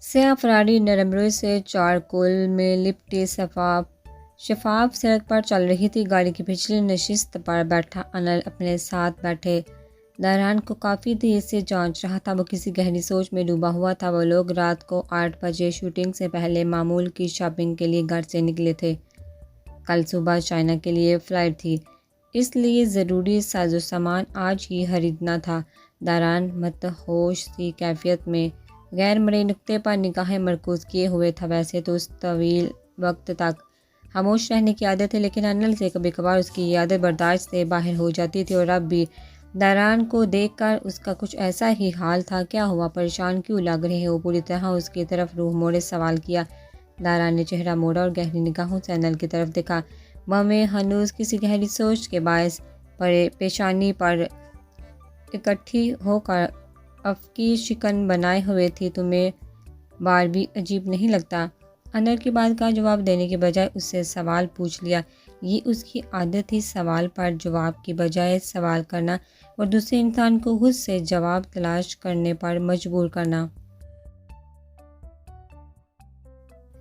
سیاہ فراری نرم روی سے چارکول میں لپٹی شفاف سڑک پر چل رہی تھی۔ گاڑی کی پچھلی نشست پر بیٹھا انل اپنے ساتھ بیٹھے داران کو کافی دیر سے جانچ رہا تھا۔ وہ کسی گہری سوچ میں ڈوبا ہوا تھا۔ وہ لوگ رات کو 8 بجے شوٹنگ سے پہلے معمول کی شاپنگ کے لیے گھر سے نکلے تھے۔ کل صبح چائنا کے لیے فلائٹ تھی، اس لیے ضروری ساز و سامان آج ہی خریدنا تھا۔ داران مدہوش سی کیفیت میں غیر مرئی نقطے پر نگاہیں مرکوز کیے ہوئے تھا۔ ویسے تو اس طویل وقت تک خاموش رہنے کی عادت ہے، لیکن انل سے کبھی کبھار اس کی یہ عادت برداشت سے باہر ہو جاتی تھی، اور اب بھی داران کو دیکھ کر اس کا کچھ ایسا ہی حال تھا۔ کیا ہوا؟ پریشان کیوں لگ رہے ہو؟ پوری طرح اس کی طرف روح موڑے سوال کیا۔ داران نے چہرہ موڑا اور گہری نگاہوں سے انل کی طرف دیکھا۔ وہ میں ہنوز کسی گہری سوچ کے باعث پیشانی پر اکٹھی ہو کر افقی شکن بنائے ہوئے تھی۔ تمہیں بار بھی عجیب نہیں لگتا؟ انل کی بات کا جواب دینے کے بجائے اس سے سوال پوچھ لیا۔ یہ اس کی عادت تھی، سوال پر جواب کی بجائے سوال کرنا اور دوسرے انسان کو خود سے جواب تلاش کرنے پر مجبور کرنا۔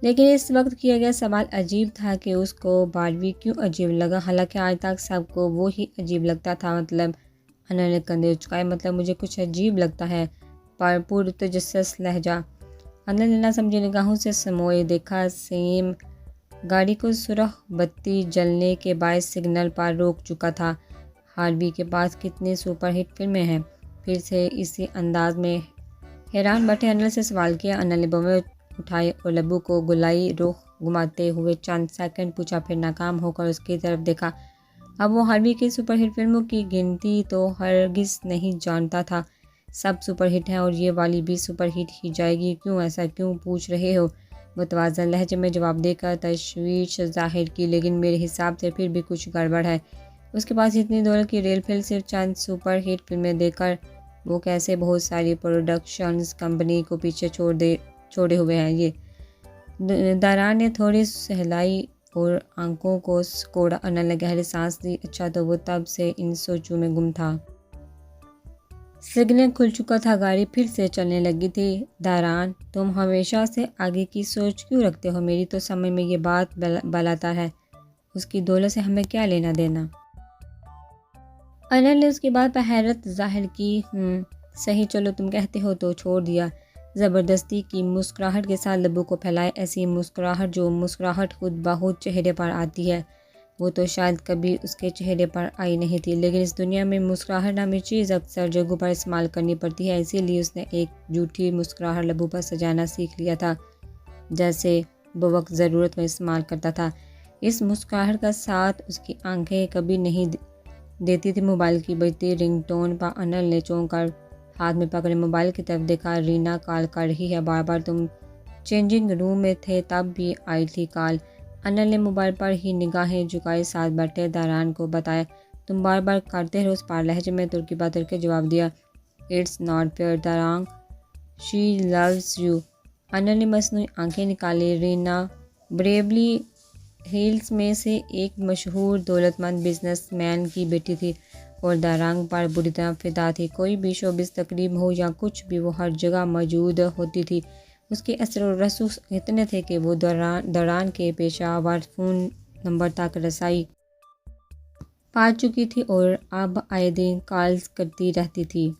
لیکن اس وقت کیا گیا سوال عجیب تھا کہ اس کو باربی کیوں عجیب لگا، حالانکہ آج تک سب کو وہی عجیب لگتا تھا۔ مطلب؟ انل نے کندھے اچکائے۔ مطلب مجھے کچھ عجیب لگتا ہے، پر پرتجسس لہجہ۔ انل نے نہ سمجھی نگاہوں سے سموئے دیکھا۔ سیم گاڑی کو سرخ بتی جلنے کے باعث سگنل پر روک چکا تھا۔ ہاربی کے پاس کتنی سپر ہٹ فلمیں ہیں؟ پھر سے اسی انداز میں حیران بیٹھے انل سے سوال کیا۔ انل نے بوے اٹھائے اور لبوں کو گلائی رخ گھماتے ہوئے چند سیکنڈ پوچھا، پھر ناکام ہو کر اس کی طرف دیکھا۔ اب وہ ہاربی کی سپر ہٹ فلموں کی گنتی تو ہرگز نہیں جانتا تھا۔ سب سپر ہٹ ہیں اور یہ والی بھی سپر ہٹ ہی جائے گی۔ کیوں ایسا کیوں پوچھ رہے ہو؟ متوازن لہجے میں جواب دے کر تشویش ظاہر کی۔ لیکن میرے حساب سے پھر بھی کچھ گڑبڑ ہے۔ اس کے پاس اتنی دولت کی ریل پھر صرف چند سپر ہٹ فلمیں دے کر وہ کیسے بہت ساری پروڈکشنز کمپنی کو پیچھے چھوڑے ہوئے ہیں؟ یہ داران نے تھوڑی سہلائی اور آنکھوں کو سکوڑا۔ انل نے گہری سانس لی۔ اچھا، تو وہ تب سے ان سوچوں میں گم تھا۔ سگنل کھل چکا تھا، گاڑی پھر سے چلنے لگی تھی۔ داران، تم ہمیشہ سے آگے کی سوچ کیوں رکھتے ہو؟ میری تو سمجھ میں یہ بات بلاتا ہے، اس کی دولت سے ہمیں کیا لینا دینا؟ انل نے اس کی بات پر حیرت ظاہر کی۔ صحیح، چلو تم کہتے ہو تو چھوڑ دیا۔ زبردستی کی مسکراہٹ کے ساتھ لبوں کو پھیلائے، ایسی مسکراہٹ جو مسکراہٹ خود بخود چہرے پر آتی ہے۔ وہ تو شاید کبھی اس کے چہرے پر آئی نہیں تھی، لیکن اس دنیا میں مسکراہٹ نامی چیز اکثر جگہوں پر استعمال کرنی پڑتی ہے، اسی لیے اس نے ایک جھوٹی مسکراہٹ لبوں پر سجانا سیکھ لیا تھا، جیسے بوقت ضرورت میں استعمال کرتا تھا۔ اس مسکراہٹ کا ساتھ اس کی آنکھیں کبھی نہیں دیتی تھی۔ موبائل کی بجتی رنگ ٹون پر انل نے چونک کر ہاتھ میں پکڑے موبائل کی طرف دیکھا۔ رینا کال کر رہی ہے، بار بار تم چینجنگ روم میں تھے تب بھی آئی تھی کال۔ انل نے موبائل پر ہی نگاہیں جھکائے ساتھ بیٹھے داران کو بتایا۔ تم بار بار کرتے ہو، اس پار لہجے میں ترکی باتر کے جواب دیا۔ اٹس ناٹ فیئر داران، شی لوز یو۔ انل نے مصنوعی آنکھیں نکالی۔ رینا بریولی ہلز میں سے ایک مشہور دولت مند بزنس مین کی بیٹی تھی اور داران پر بری طرح فدا تھی۔ کوئی بھی شوبز تقریب ہو یا کچھ بھی، وہ ہر جگہ موجود ہوتی تھی۔ اس کے اثر و رسوخ اتنے تھے کہ وہ داران کے پیشہ ور فون نمبر تک رسائی پا چکی تھی اور اب آئے دن کالز کرتی رہتی تھی۔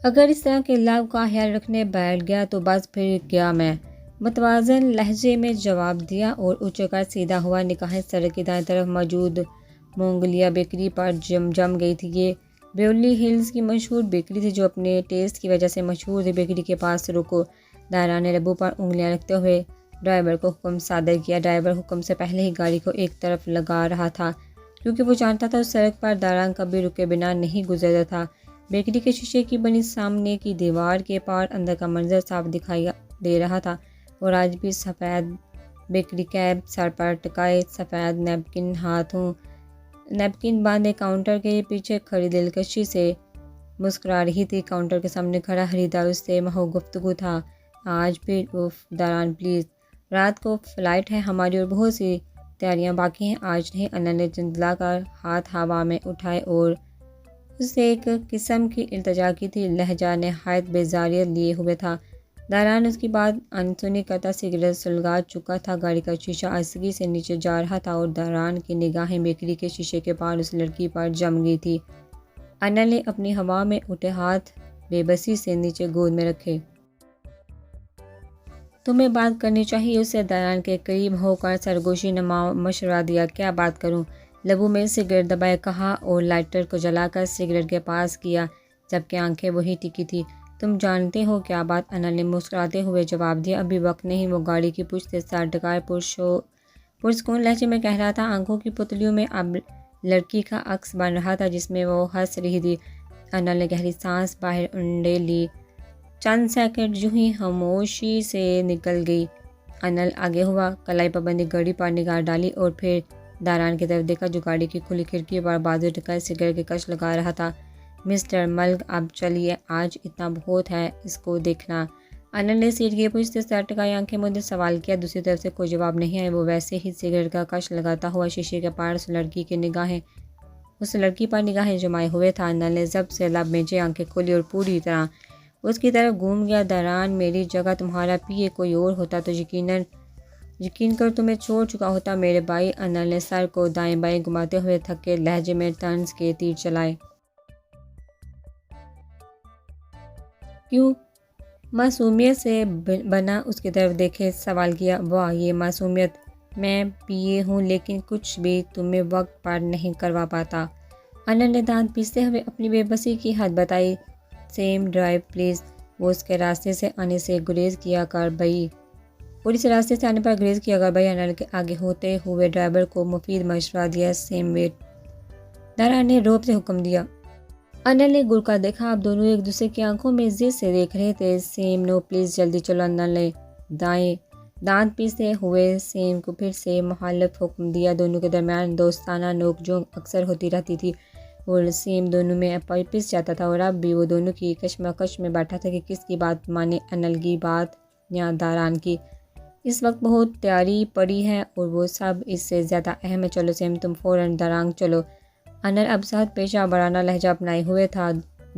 اگر اس طرح کے لو کا خیال رکھنے بیٹھ گیا تو بس پھر کیا، میں متوازن لہجے میں جواب دیا اور اٹھ کر سیدھا ہوا۔ نگاہیں سڑک کی دائیں طرف موجود مونگولیا بیکری پر جم گئی تھی۔ یہ بیورلی ہلز کی مشہور بیکری تھی جو اپنے ٹیسٹ کی وجہ سے مشہور تھی۔ بیکری کے پاس رکو، داران نے لبوں پر انگلیاں رکھتے ہوئے ڈرائیور کو حکم صادر کیا۔ ڈرائیور حکم سے پہلے ہی گاڑی کو ایک طرف لگا رہا تھا، کیونکہ وہ جانتا تھا اس سڑک پر داران کبھی رکے بنا نہیں گزرتا تھا۔ بیکری کے شیشے کی بنی سامنے کی دیوار کے پار اندر کا منظر صاف دکھائی دے رہا تھا، اور آج بھی سفید بیکری کیپ سر پر ٹکائے، سفید نیپکن باندھے کاؤنٹر کے پیچھے کھڑی دلکشی سے مسکرا رہی تھی۔ کاؤنٹر کے سامنے کھڑا خریدار اس سے محو گفتگو تھا۔ آج پھر اف داران پلیز، رات کو فلائٹ ہے ہماری اور بہت سی تیاریاں باقی ہیں، آج نہیں۔ انل نے جھنجھلا کر ہاتھ ہوا میں اٹھائے اور اس سے ایک قسم کی التجا کی تھی۔ لہجہ نہایت بیزاریت لیے ہوئے تھا۔ داران اس کی بات انسنی کرتا سگریٹ سلگا چکا تھا۔ گاڑی کا شیشہ آہستگی سے نیچے جا رہا تھا اور داران کی نگاہیں بیکری کے شیشے کے پار اس لڑکی پر جم گئی تھی۔ انل نے اپنی ہوا میں اٹھے ہاتھ بے بسی سے نیچے گود میں رکھے۔ تمہیں بات کرنی چاہیے، اسے داران کے قریب ہو کر سرگوشی نما مشورہ دیا۔ کیا بات کروں؟ لبوں میں سگریٹ دبائے کہا اور لائٹر کو جلا کر سگریٹ کے پاس کیا جبکہ آنکھیں وہی ٹکی تھی۔ تم جانتے ہو کیا بات؟ انل نے مسکراتے ہوئے جواب دیا۔ ابھی وقت نہیں۔ وہ گاڑی کی پشت سے سر ٹکائے پرسکون لہجے میں کہہ رہا تھا۔ آنکھوں کی پتلیوں میں اب لڑکی کا عکس بن رہا تھا جس میں وہ ہنس رہی تھی۔ انل نے گہری سانس باہر انڈے لی۔ چند سیکنڈ یوں ہی خاموشی سے نکل گئی۔ انل آگے ہوا، کلائی پابندی گھڑی پر نگاہ ڈالی اور پھر داران کی طرف دیکھا جو گاڑی کی کھلی کھڑکی پر بازو ٹکائے سگریٹ کے کش لگا رہا تھا۔ مسٹر ملک اب چلیے، آج اتنا بہت ہے اس کو دیکھنا۔ انل نے سیٹ کی پشت سے سر ٹکائی آنکھیں مودے سوال کیا۔ دوسری طرف سے کوئی جواب نہیں آیا۔ وہ ویسے ہی سگریٹ کا کش لگاتا ہوا شیشے کے پار اس لڑکی پر نگاہیں جمائے ہوئے تھا۔ انل نے ضبط سے لب میچے آنکھیں کھولی اور پوری طرح اس کی طرف گھوم گیا۔ داران، میری جگہ تمہارا پی اے کوئی اور ہوتا تو یقین کر تمہیں چھوڑ چکا ہوتا میرے بھائی۔ انل نے سر کو دائیں بائیں گھماتے ہوئے تھکے لہجے میں طنز کے تیر چلائے۔ کیوں؟ معصومیت سے بنا اس کی طرف دیکھے سوال کیا۔ واہ، یہ معصومیت! میں پی اے ہوں لیکن کچھ بھی تمہیں وقت پر نہیں کروا پاتا۔ انل نے دانت پیستے ہوئے اپنی بے بسی کی حد بتائی۔ Same drive please. وہ اس کے راستے سے آنے سے گریز کیا کر بھائی۔ انل کے آگے ہوتے ہوئے ڈرائیور کو مفید مشورہ دیا۔ Same wait. داران نے روب سے حکم دیا۔ انل نے گھر کر دیکھا۔ اب دونوں ایک دوسرے کی آنکھوں میں ضد سے دیکھ رہے تھے۔ سیم نو پلیز، جلدی چلو۔ انل نے دانت پیستے ہوئے سیم کو پھر سے مخالف حکم دیا۔ دونوں کے درمیان دوستانہ نوک جھونک اکثر ہوتی رہتی تھی اور سیم دونوں میں پس جاتا تھا اور اب بھی وہ دونوں کی کشمکش میں بیٹھا تھا کہ کس کی بات مانے، انل کی بات یا داران کی۔ اس وقت بہت تیاری پڑی ہے اور وہ سب اس سے زیادہ اہم ہے۔ چلو سیم، تم فوراً درانگ چلو۔ انل اب سخت پیشہ ورانہ لہجہ اپنائے ہوئے تھا۔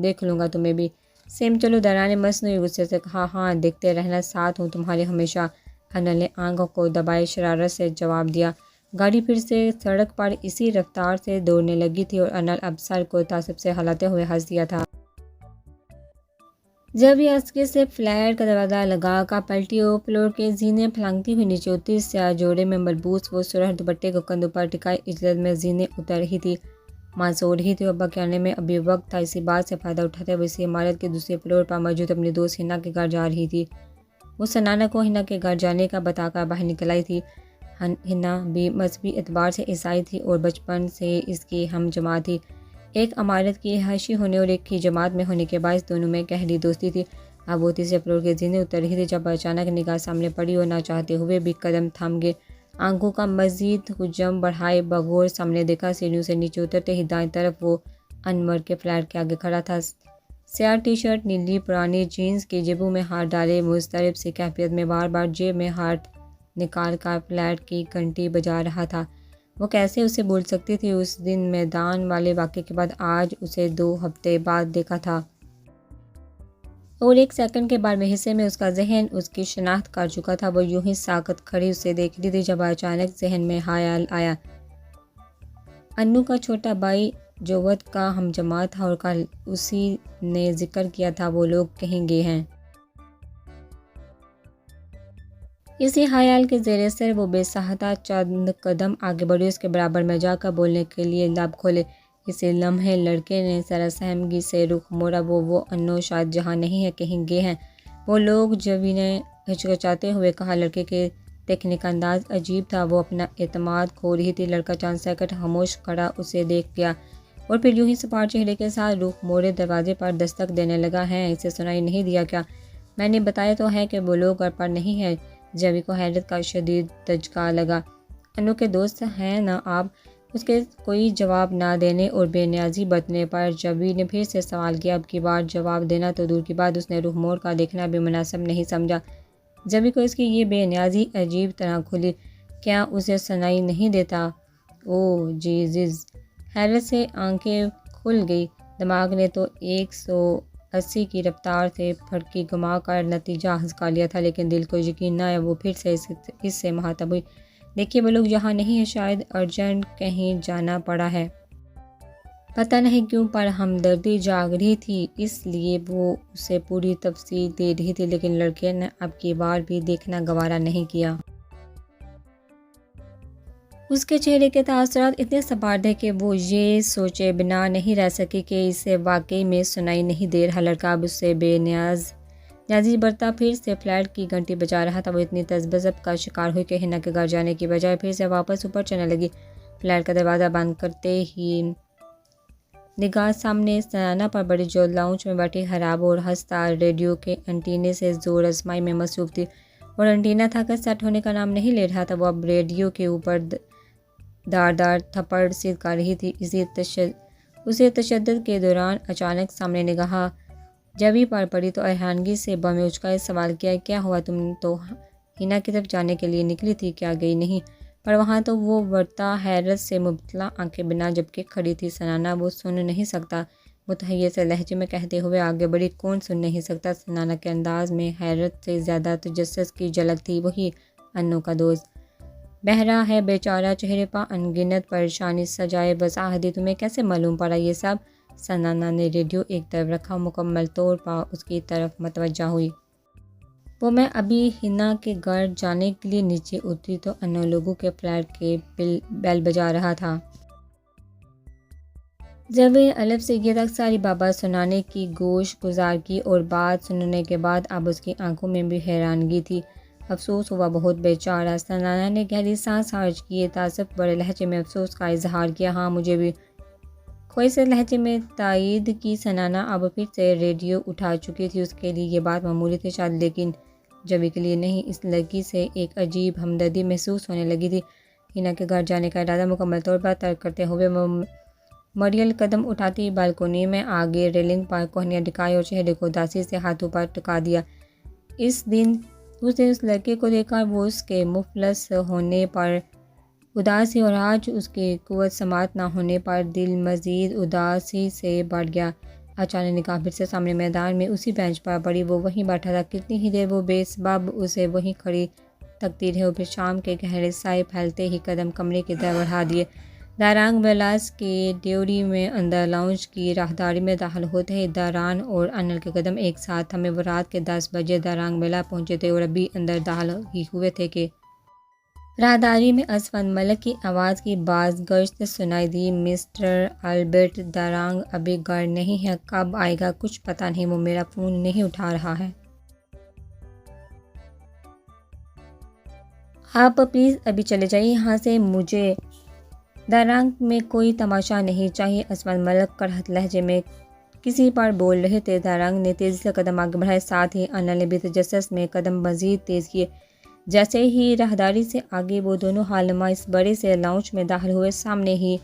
دیکھ لوں گا تمہیں بھی۔ سیم چلو، داران نے مصنوعی غصے سے کہا۔ ہاں، دیکھتے رہنا، ساتھ ہوں تمہارے ہمیشہ۔ انل نے آنکھوں کو دبائے شرارت سے جواب دیا۔ گاڑی پھر سے سڑک پر اسی رفتار سے دوڑنے لگی تھی اور انل اب سر کو تعصب سے ہلاتے ہوئے ہنس دیا تھا۔ جب یہ آہستگی سے فلیٹ کا دروازہ لگا کر پلٹی اور فلور کے زینے پھلانگتی ہوئی نیچے اتری، سیاہ جوڑے میں ملبوس وہ سرخ دوپٹے کو کندھوں پر ٹکائے اجلت میں زینے اتر رہی تھی، ماں سو رہی تھی۔ ابا کے آنے میں ابھی وقت تھا۔ اسی بات سے فائدہ اٹھاتے ہوئے اسی عمارت کے دوسرے فلور پر موجود اپنی دوست ہنا کے گھر جا رہی تھی۔ وہ سنانا کو ہنا کے گھر جانے کا بتا کر باہر نکل آئی تھی۔ ہنا بھی مذہبی اعتبار سے عیسائی تھی اور بچپن سے اس کی ہم جماعت تھی۔ ایک عمارت کی رہائشی ہونے اور ایک ہی جماعت میں ہونے کے باعث دونوں میں گہری دوستی تھی۔ اب وہ تیسرے فلور کے زینے اتر رہی تھی جب اچانک نگاہ سامنے پڑی اور نہ چاہتے ہوئے بھی قدم تھم گئے۔ آنکھوں کا مزید حجم بڑھائے بغور سامنے دیکھا۔ سیڑھیوں سے نیچے اترتے ہی دائیں طرف وہ انور کے فلیٹ کے آگے کھڑا تھا، سیاہ ٹی شرٹ، نیلی پرانی جینز کی جیبوں میں ہاتھ ڈالے، مضطرب سی کیفیت میں بار بار جیب میں ہاتھ نکال کر فلیٹ کی گھنٹی بجا رہا تھا۔ وہ کیسے اسے بھول سکتی تھی؟ اس دن میدان والے واقعے کے بعد آج اسے 2 ہفتے بعد دیکھا تھا اور ایک سیکنڈ کے بعد میں حصے میں اس کا ذہن اس کی شناخت کر چکا تھا۔ وہ یوں ہی ساکت کھڑی اسے دیکھ رہی تھی جب اچانک ذہن میں خیال آیا، انو کا چھوٹا بھائی جو ود کا ہم جماعت تھا اور کل اسی نے ذکر کیا تھا، وہ لوگ کہیں گے ہیں۔ اسی خیال کے زیر اثر وہ بے ساختہ چند قدم آگے بڑھی، اس کے برابر میں جا کر بولنے کے لیے لب کھولے۔ اسی لمحے لڑکے نے ذرا سہمگی سے رخ موڑا۔ وہ انو شاید جہاں نہیں ہے، کہیں گے ہیں وہ لوگ، جبھی نے ہچکچاتے ہوئے کہا۔ لڑکے کے دیکھنے کا انداز عجیب تھا، وہ اپنا اعتماد کھو رہی تھی۔ لڑکا چند سیکنڈ خاموش کھڑا اسے دیکھ گیا اور پھر یوں ہی سپاٹ چہرے کے ساتھ رخ موڑے دروازے پر دستک دینے لگا۔ ہیں، اسے سنائی نہیں دیا کیا؟ میں نے بتایا تو ہے کہ وہ لوگ گھر پر نہیں ہیں۔ جبھی کو حیرت کا شدید دھچکا لگا۔ انو کے دوست ہیں نا آپ؟ اس کے کوئی جواب نہ دینے اور بے نیازی برتنے پر جبھی نے پھر سے سوال کیا۔ اب کی بار جواب دینا تو دور کی بات، اس نے رخ موڑ کر دیکھنا بھی مناسب نہیں سمجھا۔ جبھی کو اس کی یہ بے نیازی عجیب طرح کھلی۔ کیا اسے سنائی نہیں دیتا؟ اوہ جیزس! حیرت سے آنکھیں کھل گئی۔ دماغ نے تو 180 80 کی رفتار سے پھٹکی گما کر نتیجہ ہنسکا لیا تھا، لیکن دل کو یقین نہ آیا، وہ پھر سے اس سے مخاطب ہوئی۔ دیکھیے وہ لوگ یہاں نہیں ہیں، شاید ارجنٹ کہیں جانا پڑا ہے۔ پتہ نہیں کیوں پر ہمدردی جاگ رہی تھی، اس لیے وہ اسے پوری تفصیل دے رہی تھی، لیکن لڑکے نے اب کی بار بھی دیکھنا گوارا نہیں کیا۔ اس کے چہرے کے تاثرات اتنے سپاٹ تھے کہ وہ یہ سوچے بنا نہیں رہ سکی کہ اسے واقعی میں سنائی نہیں دے رہا۔ لڑکا اب اس سے بے نیازی برتا پھر سے فلیٹ کی گھنٹی بجا رہا تھا۔ وہ اتنی تذبذب کا شکار ہوئی کہ حنا کے گھر جانے کی بجائے پھر سے واپس اوپر چلنے لگی۔ فلیٹ کا دروازہ بند کرتے ہی نگاہ سامنے سنانا پر بڑی، جو لاؤنج میں بیٹھی خراب اور خستہ ریڈیو کے انٹینے سے زور آزمائی میں مصروف تھی، اور انٹینا تھا کہ سیٹ ہونے کا نام نہیں لے رہا تھا۔ وہ اب ریڈیو کے اوپر دار تھپڑ سی کر رہی تھی۔ اسے تشدد کے دوران اچانک سامنے نگاہ جبھی پر پڑی تو حیرانگی سے بم میں اچکا سوال کیا، کیا ہوا؟ تم تو حنا کی طرف جانے کے لیے نکلی تھی، کیا گئی نہیں؟ پر وہاں تو وہ ورتا حیرت سے مبتلا آنکھیں بنا جھپکے کھڑی تھی۔ سنانا وہ سن نہیں سکتا، متحیر سے لہجے میں کہتے ہوئے آگے بڑھی، کون سن نہیں سکتا؟ سنانا کے انداز میں حیرت سے زیادہ تجسس کی جھلک تھی۔ وہی انو کا دوست بہرا ہے بیچارہ، چہرے پر انگنت پریشانی سجائے وضاحت دی، تمہیں کیسے معلوم پڑا یہ سب؟ سنانا نے ریڈیو ایک طرف رکھا، مکمل طور پر اس کی طرف متوجہ ہوئی۔ وہ میں ابھی حنا کے گھر جانے کے لیے نیچے اتری تو انو لوگوں کے فلیٹ کے بیل بجا رہا تھا۔ زبر الف سے یہ تک ساری بابا سنانے کی گوش گزار کی، اور بات سننے کے بعد اب اس کی آنکھوں میں بھی حیرانگی تھی۔ افسوس ہوا بہت بیچارہ۔ سنانا نے گہری سانس خارج کی، تعصب بڑے لہجے میں افسوس کا اظہار کیا۔ ہاں مجھے بھی، کوئی سے لہجے میں تائید کی۔ سنانا اب پھر سے ریڈیو اٹھا چکی تھی۔ اس کے لیے یہ بات معمولی تھی شاید، لیکن جبھی کے لیے نہیں۔ اس لڑکی سے ایک عجیب ہمدردی محسوس ہونے لگی تھی۔ حنا کے گھر جانے کا ارادہ مکمل طور پر ترک کرتے ہوئے وہ مریل قدم اٹھاتی بالکونی میں آگے ریلنگ پر کوہنیاں ٹکائی اور چہرے کو اداسی سے ہاتھوں پر ٹکا دیا۔ اس دن اس لڑکے کو دیکھ کر وہ اس کے مفلس ہونے پر اداس ہی، اور آج اس کی قوت سماعت نہ ہونے پر دل مزید اداسی سے بڑھ گیا۔ اچانک نگاہ پھر سے سامنے میدان میں اسی بینچ پر پڑی، وہ وہیں بیٹھا تھا۔ کتنی ہی دیر وہ بے سبب اسے وہیں کھڑی تکتی رہی، اور پھر شام کے گہرے سائے پھیلتے ہی قدم کمرے کی طرف بڑھا دیے۔ دارانگ ویلاس کے ڈیوری میں اندر لاؤنج کی راہداری میں داخل ہوتے ہی داران اور انل کے قدم ایک ساتھ تھمے۔ وہ رات کے 10 بجے دارانگ ویلا پہنچے تھے اور ابھی اندر داخل ہی ہوئے تھے کہ راہداری میں اسفند ملک کی آواز کی باز گشت سنائی دی، مسٹر البرٹ دارانگ ابھی گھر نہیں ہے، کب آئے گا کچھ پتہ نہیں، وہ میرا فون نہیں اٹھا رہا ہے۔ آپ پلیز ابھی چلے جائیے یہاں سے، مجھے دارانگ میں کوئی تماشا نہیں چاہیے، اسفند ملک کڑھت لہجے میں کسی پر بول رہے تھے۔ دارانگ نے تیزی سے قدم آگے بڑھائے، ساتھ ہی انل نے بھی تجسس میں قدم مزید تیز کیے۔ جیسے ہی راہداری سے آگے وہ دونوں حالما اس بڑے سے لاؤنج میں داخل ہوئے، سامنے ہی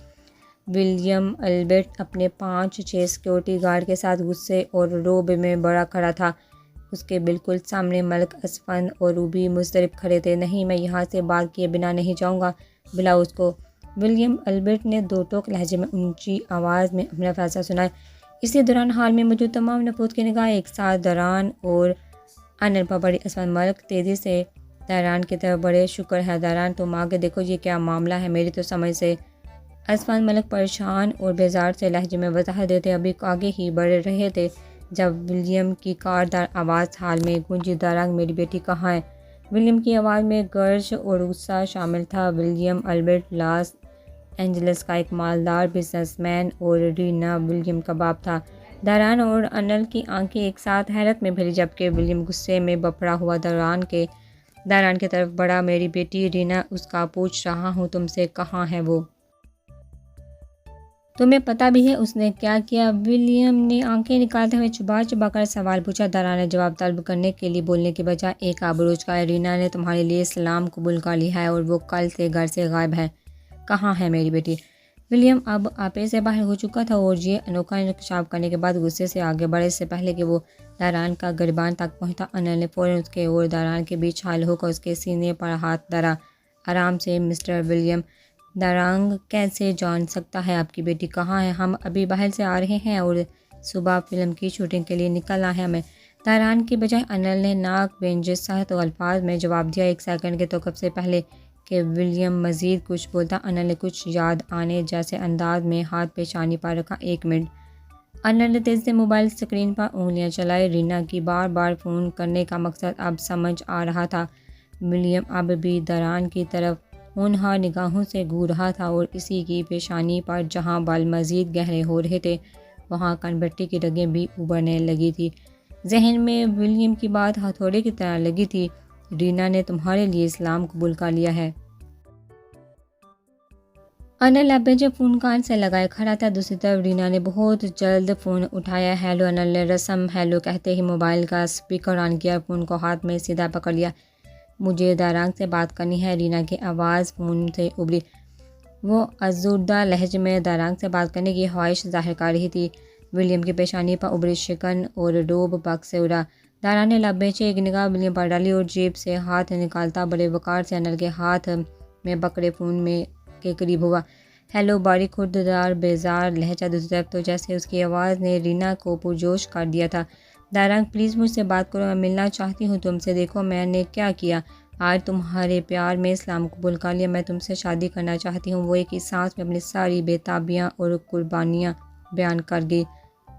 ولیم البرٹ اپنے 5-6 سیکورٹی گارڈ کے ساتھ غصے اور رعب میں بڑا کھڑا تھا۔ اس کے بالکل سامنے ملک اسفند اور روبی مضطرب کھڑے تھے۔ نہیں، میں یہاں سے بات کیے بنا نہیں جاؤں گا، بلاؤ اس کو، ولیم البرٹ نے دو ٹوک لہجے میں اونچی آواز میں اپنا فیصلہ سنایا۔ اسی دوران ہال میں موجود تمام نفرت کی نگاہیں ایک ساتھ داران اور انل پر پڑی۔ اسفند ملک تیزی سے داران کی طرف بڑھے، شکر ہے داران، تم آگے دیکھو، یہ کیا معاملہ ہے؟ میری تو سمجھ سے اسفند ملک پریشان اور بیزار سے لہجے میں وضاحت دیتے ابھی آگے ہی بڑھ رہے تھے جب ولیم کی کاردار آواز ہال میں گونجی، دارانگ میری بیٹی کہاں ہے؟ ولیم کی آواز میں گرج اور غصہ شامل تھا۔ ولیم البرٹ لاس اینجلس کا ایک مالدار بزنس مین اور رینا ولیم کا باپ تھا۔ داران اور انل کی آنکھیں ایک ساتھ حیرت میں بھری، جبکہ ولیم غصے میں بپھڑا ہوا داران کی طرف بڑھا، میری بیٹی رینا، اس کا پوچھ رہا ہوں تم سے، کہاں ہے وہ؟ تمہیں پتہ بھی ہے اس نے کیا کیا؟ ولیم نے آنکھیں نکالتے ہوئے چبا چبا کر سوال پوچھا۔ داران نے جواب طلب کرنے کے لیے بولنے کی بجائے ایک آبرو اچکایا، رینا نے تمہارے لیے اسلام قبول کر لیا ہے اور وہ کل سے گھر سے غائب ہے۔ کہاں ہے میری بیٹی؟ ولیم اب آپے سے باہر ہو چکا تھا اور یہ انوکھا انکشاف کرنے کے بعد غصے سے آگے بڑھے۔ اس سے پہلے کہ وہ داران کا گریبان تک پہنچتا، انل نے فوراً اس کے اور داران کے بیچ حائل ہو کر اس کے سینے پر ہاتھ دھرا۔ آرام سے مسٹر ولیم، دارانگ کیسے جان سکتا ہے آپ کی بیٹی کہاں ہے؟ ہم ابھی باہر سے آ رہے ہیں اور صبح فلم کی شوٹنگ کے لیے نکلنا ہے ہمیں۔ داران کی بجائے انل نے ناک بینجس سخت الفاظ میں جواب دیا۔ 1 سیکنڈ کے توقف سے پہلے کہ ولیم مزید کچھ بولتا، انل نے کچھ یاد آنے جیسے انداز میں ہاتھ پیشانی پر رکھا۔ 1 منٹ۔ انل نے تیزی سے موبائل اسکرین پر انگلیاں چلائی۔ رینا کی بار بار فون کرنے کا مقصد اب سمجھ آ رہا تھا۔ ولیم اب بھی داران کی طرف ہونہار نگاہوں سے گھور رہا تھا اور اسی کی پیشانی پر جہاں بال مزید گہرے ہو رہے تھے وہاں کنبٹی کی رگیں بھی ابھرنے لگی تھی۔ ذہن میں ولیم کی بات ہتھوڑے کی طرح لگی تھی، رینا نے تمہارے لیے اسلام قبول کر لیا ہے۔ انل اب جب فون کان سے لگائے کھڑا تھا، دوسری طرف رینا نے بہت جلد فون اٹھایا۔ ہیلو۔ انل نے رسم ہیلو کہتے ہی موبائل کا اسپیکر آن کیا، فون کو ہاتھ میں سیدھا پکڑ لیا۔ مجھے داران سے بات کرنی ہے، رینا کی آواز فون سے ابھری۔ وہ ازردہ لہجے میں داران سے بات کرنے کی خواہش ظاہر کر رہی تھی۔ ولیم کی پیشانی پر ابھری شکن اور روب بک سے اڑا۔ داران نے لب بیچے ایک نگاہ ولیم پر ڈالی اور جیب سے ہاتھ نکالتا بڑے وقار سے انل کے ہاتھ میں پکڑے فون میں کے قریب ہوا۔ ہیلو، باریک خوردار بیزار لہجہ، دوسری طرف تو جیسے اس کی آواز نے رینا کو پرجوش کر دیا تھا۔ داران پلیز مجھ سے بات کرو، میں ملنا چاہتی ہوں تم سے۔ دیکھو میں نے کیا کیا، آج تمہارے پیار میں اسلام قبول کر لیا، میں تم سے شادی کرنا چاہتی ہوں۔ وہ ایک ہی سانس میں اپنی ساری بے تابیاں اور قربانیاں بیان کر گئی۔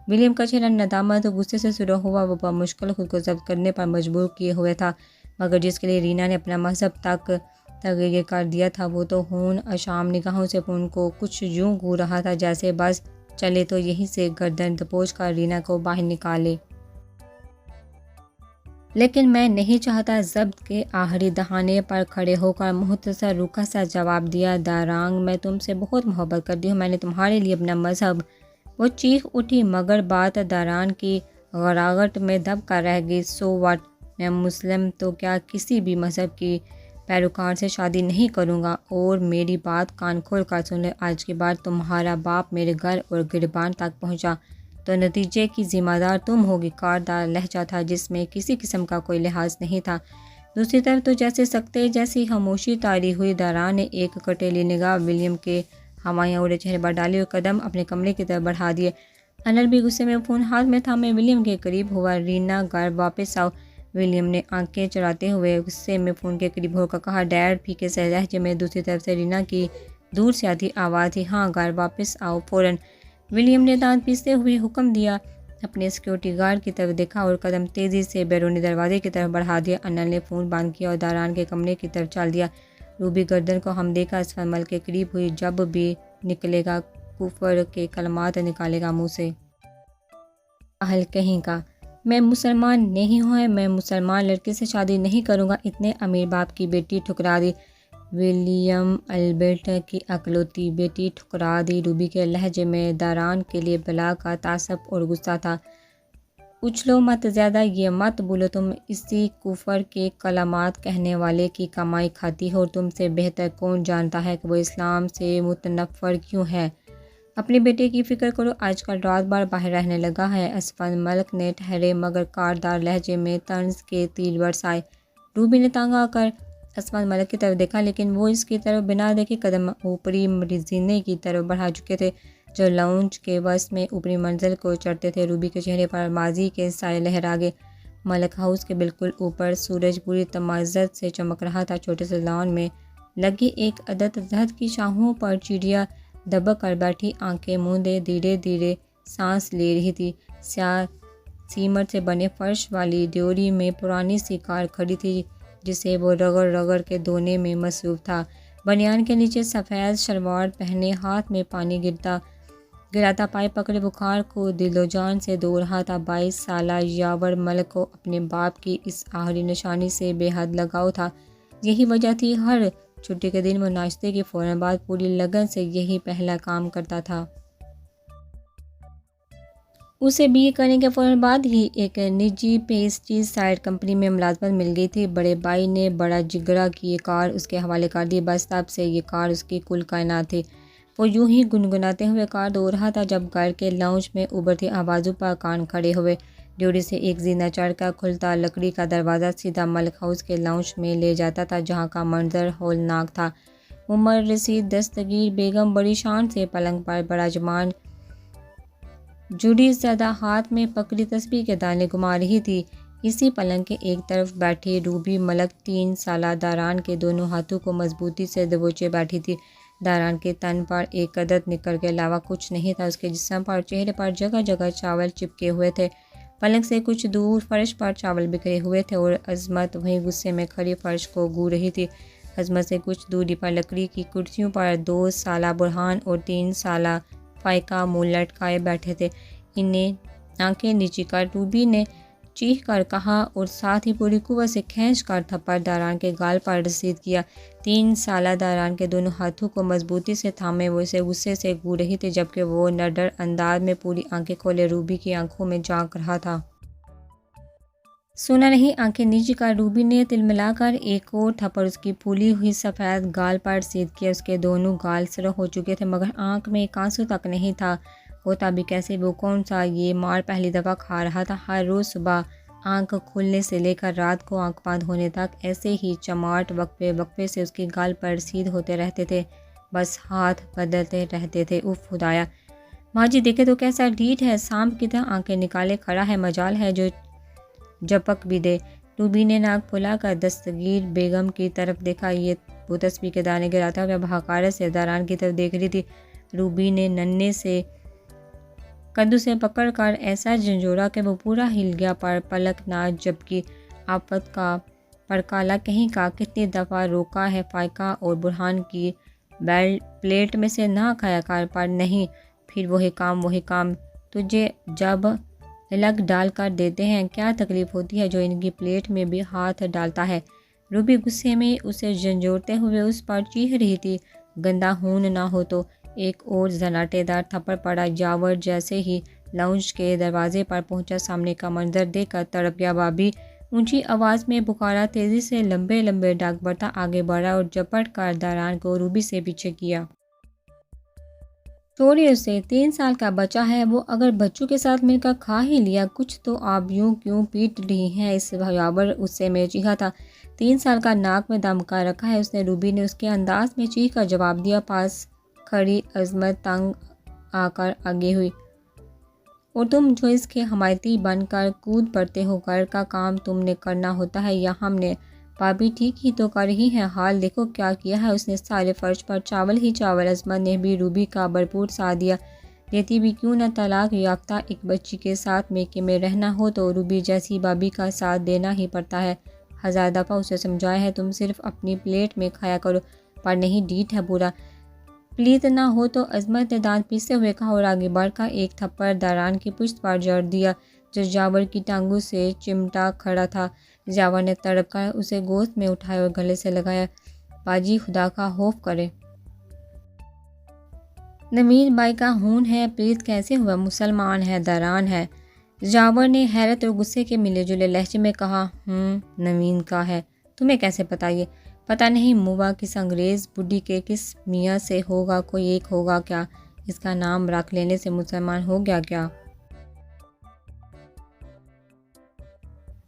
ولیم کا چہرہ ندامت اور غصے سے سرخ ہوا، وہ بمشکل خود کو ضبط کرنے پر مجبور کیے ہوئے تھا، مگر جس کے لیے رینا نے اپنا مذہب تک تغیر کر دیا تھا وہ تو خون اشام نگاہوں سے فون کو کچھ یوں گھور رہا تھا جیسے بس چلے تو یہیں سے گردن دبوچ کر رینا کو باہر نکالے۔ لیکن میں نہیں چاہتا، ضبط کے آخری دہانے پر کھڑے ہو کر مختصر روکھا سا جواب دیا دارانگ، میں تم سے بہت محبت کرتی ہوں، میں نے تمہارے لیے اپنا مذہب۔ وہ چیخ اٹھی مگر بات داران کی غراغٹ میں دب کر رہ گئی۔ سو واٹ، میں مسلم تو کیا کسی بھی مذہب کی پیروکار سے شادی نہیں کروں گا، اور میری بات کان کھول کر سن لے، آج کے بعد تمہارا باپ میرے گھر اور گریبان تک پہنچا تو نتیجے کی ذمہ دار تم ہوگی۔ کاردار لہجہ تھا جس میں کسی قسم کا کوئی لحاظ نہیں تھا۔ دوسری طرف تو جیسے سکتے جیسی خاموشی طاری ہوئی۔ داران نے ایک کٹیلی نگاہ ولیم کے ہوائیں اڑے چہرے پر ڈالی اور قدم اپنے کمرے کی طرف بڑھا دیے۔ انل بھی غصے میں فون ہاتھ میں تھامے ولیم کے قریب ہوا۔ رینا گھر واپس آؤ، ولیم نے آنکھیں چراتے ہوئے غصے میں فون کے قریب ہو کر کہا، ڈیڈ، پھیکے سے لہجے میں۔ دوسری طرف سے رینا کی دور سے آتی آواز تھی، ہاں گھر واپس آؤ فوراً۔ ولیم نے دانت پیستے ہوئے حکم دیا، اپنے سیکورٹی گارڈ کی طرف دیکھا اور قدم تیزی سے بیرونی دروازے کی طرف بڑھا دیا۔ انل نے فون بند کیا اور داران کے کمرے کی طرف چل دیا۔ روبی گردن کو ہم دے کر اسفل مل کے قریب ہوئی، جب بھی نکلے گا کفر کے کلمات نکالے گا منہ سے۔ اہل کہیں کا، میں مسلمان نہیں ہوں، میں مسلمان لڑکے سے شادی نہیں کروں گا، اتنے امیر باپ کی بیٹی ٹھکرا دی۔ ولیم البرٹ کی اکلوتی بیٹی ٹھکرا دی، روبی کے لہجے میں داران کے لیے بلا کا تعصب اور غصہ تھا۔ اچھلو مت زیادہ، یہ مت بولو، تم اسی کفر کے کلمات کہنے والے کی کمائی کھاتی ہو، اور تم سے بہتر کون جانتا ہے کہ وہ اسلام سے متنفر کیوں ہے۔ اپنے بیٹے کی فکر کرو، آج کل رات بھر باہر رہنے لگا ہے۔ اسفل ملک نے ٹھہرے مگر کاردار لہجے میں طنز کے تیر برسائے۔ روبی نے تنگ آ کر اسفل ملک کی طرف دیکھا، لیکن وہ اس کی طرف بنا دیکھے قدم اوپری زینے کی طرف بڑھا چکے تھے جو لاؤنج کے وسط میں اوپری منزل کو چڑھتے تھے۔ روبی کے چہرے پر ماضی کے سائے لہرا گئے۔ ملک ہاؤس کے بالکل اوپر سورج پوری تمازت سے چمک رہا تھا۔ چھوٹے سے لان میں لگی ایک عدد زرد کی شاخوں پر چڑیا دبک کر بیٹھی آنکھیں موندے دھیرے دھیرے سانس لے رہی تھی۔ سیاہ سیمنٹ سے بنے فرش والی ڈیوری میں پرانی سی کار کھڑی تھی جسے وہ رگڑ رگڑ کے دھونے میں مصروف تھا۔ بنیان کے نیچے سفید شلوار پہنے، ہاتھ میں پانی گراتا پائے پکڑے بخار کو دل و جان سے دھو رہا تھا۔ 22 سالہ یاور ملک کو اپنے باپ کی اس آخری نشانی سے بے حد لگاؤ تھا۔ یہی وجہ تھی ہر چھٹی کے دن وہ ناشتے کے فوراً بعد پوری لگن سے یہی پہلا کام کرتا تھا۔ اسے بی اے کرنے کے فوراً بعد ہی ایک نجی پیسٹی سائڈ کمپنی میں ملازمت مل گئی تھی۔ بڑے بھائی نے بڑا جگرا کی یہ کار اس کے حوالے کر دی، بس تب سے یہ کار اس کی کل کائنات تھی۔ وہ یوں ہی گنگناتے ہوئے کار دھو رہا تھا جب گھر کے لاؤنج میں ابھرتی آوازوں پر کان کھڑے ہوئے۔ ڈیوری سے ایک زینہ چڑھ کر کھلتا لکڑی کا دروازہ سیدھا ملک ہاؤس کے لاؤنج میں لے جاتا تھا جہاں کا منظر ہولناک تھا۔ عمر رسید دستگیر بیگم بڑی شان سے پلنگ پر براجمان جوڈی زیادہ ہاتھ میں پکڑی تسبیح کے دانے گھما رہی تھی۔ اسی پلنگ کے ایک طرف بیٹھی روبی ملک 3 سالہ داران کے دونوں ہاتھوں کو مضبوطی سے دبوچے بیٹھی تھی۔ داران کے تن پر ایک عدد نکر کے علاوہ کچھ نہیں تھا۔ اس کے جسم پر چہرے پر جگہ جگہ چاول چپکے ہوئے تھے۔ پلنگ سے کچھ دور فرش پر چاول بکھرے ہوئے تھے اور عظمت وہیں غصے میں کھڑی فرش کو گو رہی تھی۔ عظمت سے کچھ دوری پر لکڑی کی کرسیوں پر 2 سالہ برہان اور 3 سالہ فائقہ منہ لٹکائے بیٹھے تھے۔ انہیں آنکھیں نیچی کر روبی نے چیخ کر کہا اور ساتھ ہی پوری قوت سے کھینچ کر تھپڑ داران کے گال پر رسید کیا۔ 3 سالہ داران کے دونوں ہاتھوں کو مضبوطی سے تھامے وہ اسے غصے سے گو رہی تھی، جبکہ وہ نڈر انداز میں پوری آنکھیں کھولے روبی کی آنکھوں میں جھانک رہا تھا۔ سنا نہیں، آنکھیں نیچی کر روبی نے تلملا کر ایک اور تھپڑ اس کی پھولی ہوئی سفید گال پر رسید کیا۔ اس کے دونوں گال سرخ ہو چکے تھے مگر آنکھ میں ایک آنسو تک نہیں تھا۔ ہوتا بھی کیسے، وہ کون سا یہ مار پہلی دفعہ کھا رہا تھا؟ ہر روز صبح آنکھ کھلنے سے لے کر رات کو آنکھ بند ہونے تک ایسے ہی چماٹ وقفے وقفے سے اس کی گال پر رسید ہوتے رہتے تھے، بس ہاتھ بدلتے رہتے تھے۔ اف خدایا، ماں جی دیکھے تو کیسا ڈھیٹ ہے، سانپ کی طرح آنکھیں نکالے کھڑا ہے، مجال ہے جو جپک بھی دے۔ روبی نے ناک پھلا کر دستگیر بیگم کی طرف دیکھا، یہ وہ تسبیح کے دانے گراتا ہوا بھاکارت سے داران کی طرف دیکھ رہی تھی۔ روبی نے ننھے سے کدو سے پکڑ کر ایسا جھنجھوڑا کہ وہ پورا ہل گیا، پر پلک نہ جھپکی۔ آفت کا پڑکالا کہیں کا، کتنی دفعہ روکا ہے فائقہ اور برہان کی پلیٹ میں سے نہ کھایا کر، پر نہیں، پھر وہی کام۔ تجھے جب لگ ڈال کر دیتے ہیں، کیا تکلیف ہوتی ہے جو ان کی پلیٹ میں بھی ہاتھ ڈالتا ہے؟ روبی غصے میں اسے جھنجھوڑتے ہوئے اس پر چیخ رہی تھی، گندا خون نہ ہو تو۔ ایک اور زناٹے دار تھپڑ پڑا۔ جاور جیسے ہی لاؤنج کے دروازے پر پہنچا، سامنے کا منظر دیکھ کر تڑپ گیا۔ بابی اونچی آواز میں پکارا، تیزی سے لمبے لمبے ڈاک برتا آگے بڑھا اور جپٹ کر داران کو روبی سے پیچھے کیا۔ چھوڑیے اسے، 3 سال کا بچہ ہے وہ، اگر بچوں کے ساتھ مل کر کھا ہی لیا کچھ تو آپ یوں کیوں پیٹ رہی ہیں؟ اس جاور غصے میں چیخا تھا۔ 3 سال کا ناک میں دم کر رکھا ہے اس نے، روبی نے اس کے انداز میں چیخ کر جواب دیا۔ پاس کھڑی عظمت تنگ آ کر آگے ہوئی، اور تم جو اس کے حمایتی بن کر کود پڑتے ہو، گھر کا کام تم نے کرنا ہوتا ہے یا ہم نے؟ بھابی ٹھیک ہی تو کر رہی ہیں، حال دیکھو کیا کیا ہے اس نے، سارے فرش پر چاول ہی چاول۔ عظمت نے بھی روبی کا بھرپور ساتھ دیا، دیتی بھی کیوں نہ، طلاق یافتہ ایک بچی کے ساتھ میکے میں رہنا ہو تو روبی جیسی بھابی کا ساتھ دینا ہی پڑتا ہے۔ 1000 دفعہ اسے سمجھایا ہے، تم صرف اپنی پلیٹ میں کھایا کرو، پر نہیں، ڈھیٹ ہے پورا۔ پلیت نہ ہو تو، عظمت نے دانت پیستے ہوئے کہا اور آگے بڑھ کر ایک تھپڑ داران کی پشت پر جڑ دیا جو جاور کی ٹانگوں سے چمٹا کھڑا تھا۔ جاور نے تڑپ کر اسے گود میں اٹھایا اور گلے سے لگایا۔ باجی خدا کا خوف کرے، نوین بھائی کا خون ہے، پلیت کیسے ہوا؟ مسلمان ہے، داران ہے۔ جاور نے حیرت اور غصے کے ملے جلے لہجے میں کہا، نوین کا ہے، تمہیں کیسے پتہ؟ یہ پتہ نہیں، موا کس انگریز بڈھی کے کس میاں سے ہوگا، کوئی ایک ہوگا کیا؟ اس کا نام رکھ لینے سے مسلمان ہو گیا کیا؟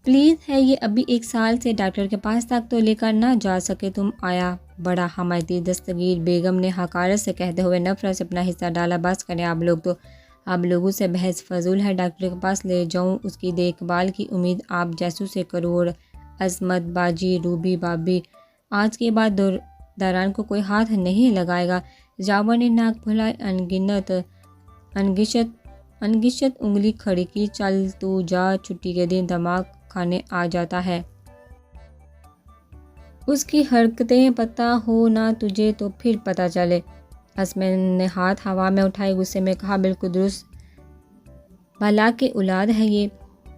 پلیز ہے یہ ابھی 1 سال سے ڈاکٹر کے پاس تک تو لے کر نہ جا سکے تم؟ آیا بڑا حمایتی دستگیر بیگم نے حقارت سے کہتے ہوئے نفرت سے اپنا حصہ ڈالا۔ بس کریں آپ لوگ تو، آپ لوگوں سے بحث فضول ہے، ڈاکٹر کے پاس لے جاؤں، اس کی دیکھ بھال کی امید آپ جیسوں سے کروں۔ اور عظمت باجی، روبی بھابی، آج کے بعد داران کو کوئی ہاتھ نہیں لگائے گا۔ جاور نے ناک پھلائی، انگشت انگلی کھڑی کی، چل تو جا، چھٹی کے دن دماغ کھانے آ جاتا ہے۔ اس کی حرکتیں پتہ ہو نہ تجھے تو پھر پتہ چلے۔ عظمت نے ہاتھ ہوا میں اٹھائے، غصے میں کہا، بالکل درست، بھلا کی اولاد ہے یہ،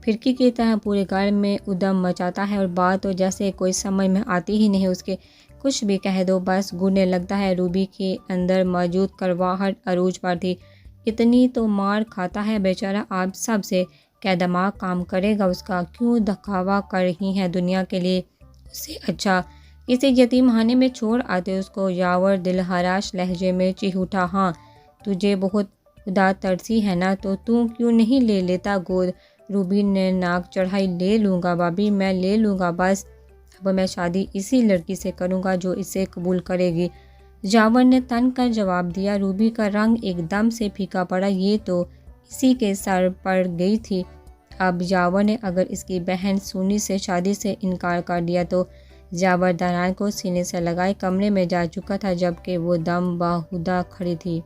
پھرکی کی طرح پورے گھر میں ادھم مچاتا ہے، اور بات تو جیسے کوئی سمجھ میں آتی ہی نہیں اس کے، کچھ بھی کہہ دو بس گڑنے لگتا ہے۔ روبی کے اندر موجود کڑواہٹ عروج پر تھی، اتنی تو مار کھاتا ہے بیچارہ آپ سب سے، کیا دماغ کام کرے گا اس کا؟ کیوں دکھاوا کر رہی ہیں دنیا کے لیے؟ اس سے اچھا کسی یتیم خانے میں چھوڑ آتے اس کو۔ جاور دلہراش لہجے میں چیخ اٹھا، ہاں تجھے بہت خدا ترسی ہے نا، تو کیوں نہیں لے لیتا گود؟ روبی نے ناک چڑھائی، لے لوں گا بھابی، میں لے لوں گا، بس اب میں شادی اسی لڑکی سے کروں گا جو اسے قبول کرے گی۔ جاور نے تن کر جواب دیا۔ روبی کا رنگ ایک دم سے پھیکا پڑا، یہ تو اسی کے سر پڑ گئی تھی۔ اب جاور نے اگر اس کی بہن سونی سے شادی سے انکار کر دیا تو جاور دھاران کو سینے سے لگائے کمرے میں جا چکا تھا، جبکہ وہ دم بہودہ کھڑی تھی۔